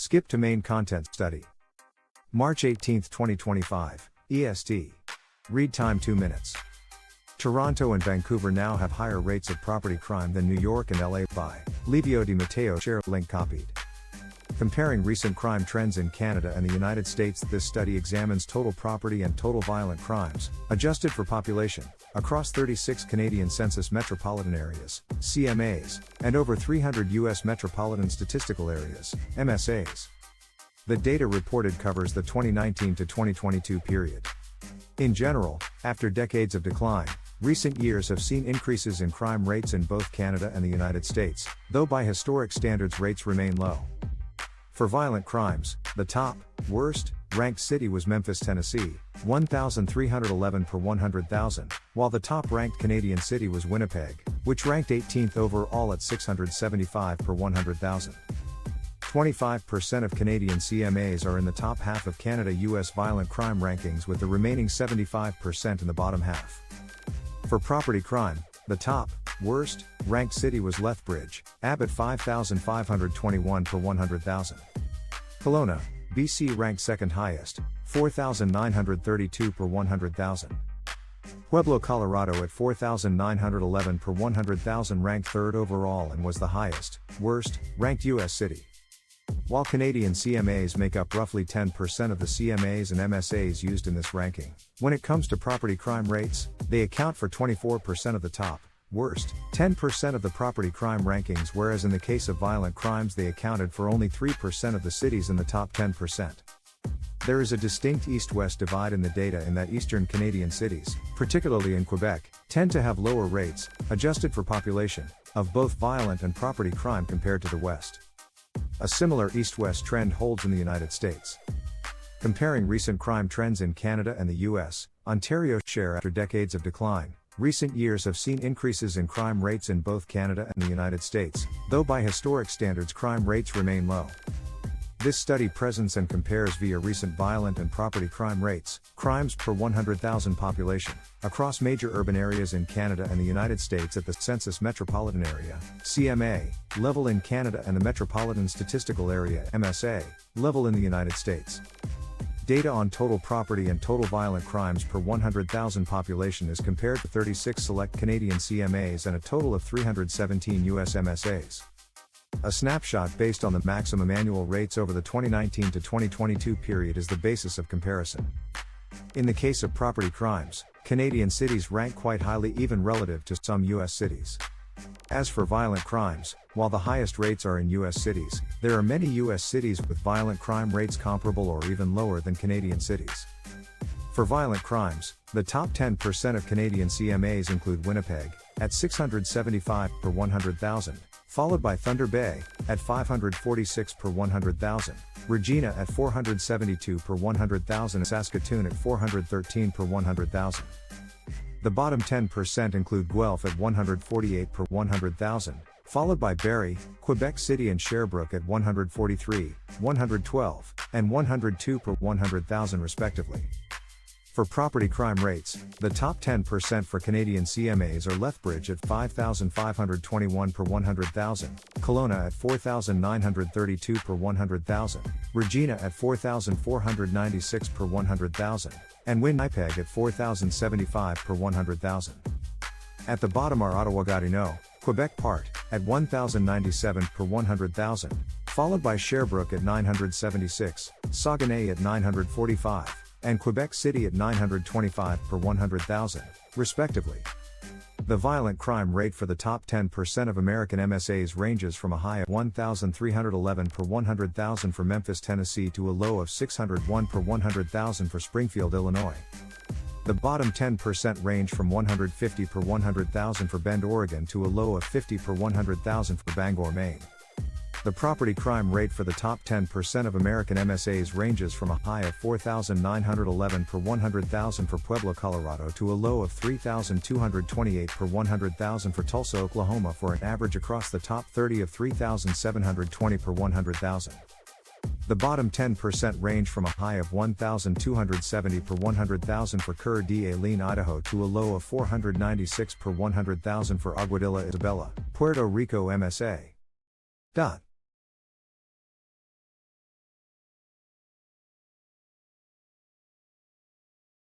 Skip to main content study. March 18, 2025, EST. Read time 2 minutes. Toronto and Vancouver now have higher rates of property crime than New York and LA by Livio Di Matteo. Share link copied. Comparing recent crime trends in Canada and the United States. This study examines total property and total violent crimes, adjusted for population, across 36 Canadian Census Metropolitan Areas, CMAs, and over 300 U.S. Metropolitan Statistical Areas, MSAs. The data reported covers the 2019 to 2022 period. In general, after decades of decline, recent years have seen increases in crime rates in both Canada and the United States, though by historic standards rates remain low. For violent crimes, the top, worst, ranked city was Memphis, Tennessee, 1,311 per 100,000, while the top-ranked Canadian city was Winnipeg, which ranked 18th overall at 675 per 100,000. 25% of Canadian CMAs are in the top half of Canada-US violent crime rankings, with the remaining 75% in the bottom half. For property crime, the top, worst, ranked city was Lethbridge, Abbott 5,521 per 100,000. Kelowna, BC ranked second highest, 4,932 per 100,000. Pueblo, Colorado at 4,911 per 100,000 ranked third overall and was the highest, worst, ranked U.S. city. While Canadian CMAs make up roughly 10% of the CMAs and MSAs used in this ranking, when it comes to property crime rates, they account for 24% of the top, worst, 10% of the property crime rankings, whereas in the case of violent crimes they accounted for only 3% of the cities in the top 10%. There is a distinct east-west divide in the data in that eastern Canadian cities, particularly in Quebec, tend to have lower rates, adjusted for population, of both violent and property crime compared to the west. A similar east-west trend holds in the United States. Comparing recent crime trends in Canada and the U.S., Ontario share after decades of decline. Recent years have seen increases in crime rates in both Canada and the United States, though by historic standards crime rates remain low. This study presents and compares via recent violent and property crime rates, crimes per 100,000 population, across major urban areas in Canada and the United States at the Census Metropolitan Area, CMA, level in Canada and the Metropolitan Statistical Area, MSA, level in the United States. Data on total property and total violent crimes per 100,000 population is compared to 36 select Canadian CMAs and a total of 317 US MSAs. A snapshot based on the maximum annual rates over the 2019 to 2022 period is the basis of comparison. In the case of property crimes, Canadian cities rank quite highly even relative to some US cities. As for violent crimes, while the highest rates are in US cities, there are many US cities with violent crime rates comparable or even lower than Canadian cities. For violent crimes, the top 10% of Canadian CMAs include Winnipeg, at 675 per 100,000, followed by Thunder Bay, at 546 per 100,000, Regina at 472 per 100,000 and Saskatoon at 413 per 100,000. The bottom 10% include Guelph at 148 per 100,000, followed by Barrie, Quebec City and Sherbrooke at 143, 112, and 102 per 100,000 respectively. For property crime rates, the top 10% for Canadian CMAs are Lethbridge at 5,521 per 100,000, Kelowna at 4,932 per 100,000, Regina at 4,496 per 100,000, and Winnipeg at 4,075 per 100,000. At the bottom are Ottawa-Gatineau, Quebec Part, at 1,097 per 100,000, followed by Sherbrooke at 976, Saguenay at 945, and Quebec City at 925 per 100,000, respectively. The violent crime rate for the top 10% of American MSAs ranges from a high of 1,311 per 100,000 for Memphis, Tennessee to a low of 601 per 100,000 for Springfield, Illinois. The bottom 10% range from 150 per 100,000 for Bend, Oregon to a low of 50 per 100,000 for Bangor, Maine. The property crime rate for the top 10% of American MSAs ranges from a high of 4,911 per 100,000 for Pueblo, Colorado to a low of 3,228 per 100,000 for Tulsa, Oklahoma, for an average across the top 30 of 3,720 per 100,000. The bottom 10% range from a high of 1,270 per 100,000 for Coeur d'Alene, Idaho to a low of 496 per 100,000 for Aguadilla, Isabela, Puerto Rico MSA.